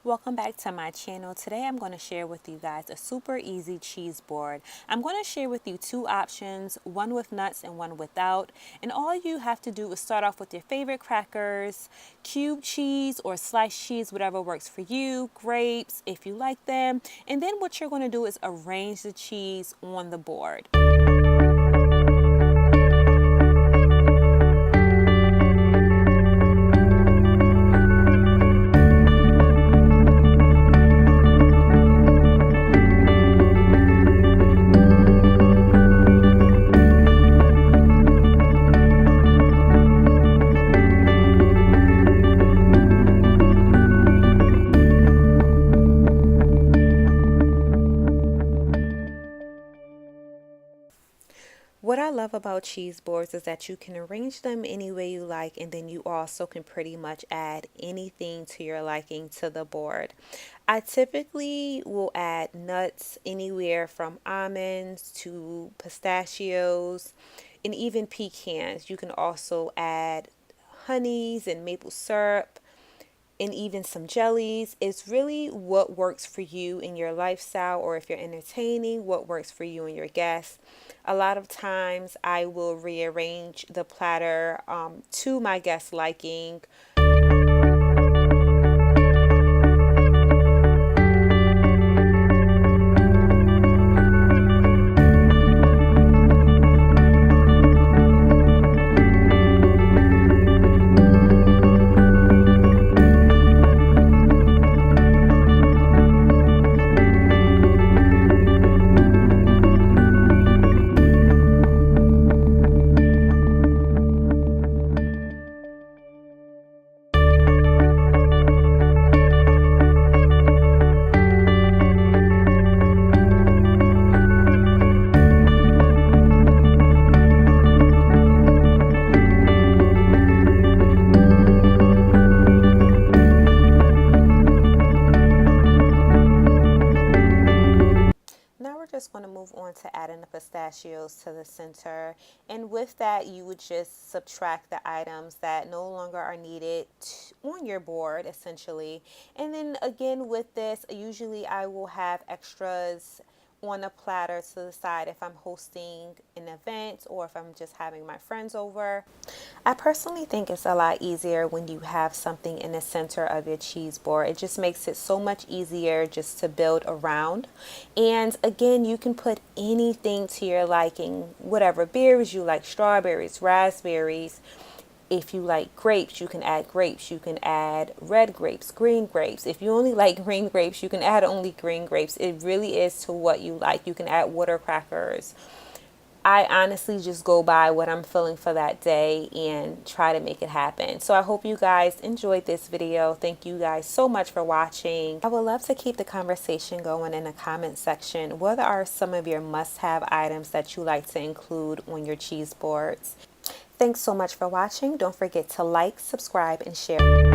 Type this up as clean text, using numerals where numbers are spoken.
Welcome back to my channel. Today I'm going to share with you guys a super easy cheese board. I'm going to share with you two options, one with nuts and one without. And all you have to do is start off with your favorite crackers, cube cheese or sliced cheese, whatever works for you, grapes if you like them. And then what you're going to do is arrange the cheese on the board. What I love about cheese boards is that you can arrange them any way you like, and then you also can pretty much add anything to your liking to the board. I typically will add nuts anywhere from almonds to pistachios and even pecans. You can also add honeys and maple syrup and even some jellies. It's really what works for you in your lifestyle, or if you're entertaining, what works for you and your guests. A lot of times I will rearrange the platter to my guests' liking. Just going to move on to adding the pistachios to the center, and with that you would just subtract the items that no longer are needed on your board essentially. And then again with this, usually I will have extras on a platter to the side if I'm hosting an event or if I'm just having my friends over. I personally think it's a lot easier when you have something in the center of your cheese board. It just makes it so much easier just to build around. And again, you can put anything to your liking, whatever berries you like, strawberries, raspberries. If you like grapes, you can add grapes. You can add red grapes, green grapes. If you only like green grapes, you can add only green grapes. It really is to what you like. You can add water crackers. I honestly just go by what I'm feeling for that day and try to make it happen. So I hope you guys enjoyed this video. Thank you guys so much for watching. I would love to keep the conversation going in the comment section. What are some of your must-have items that you like to include on your cheese boards? Thanks so much for watching. Don't forget to like, subscribe, and share.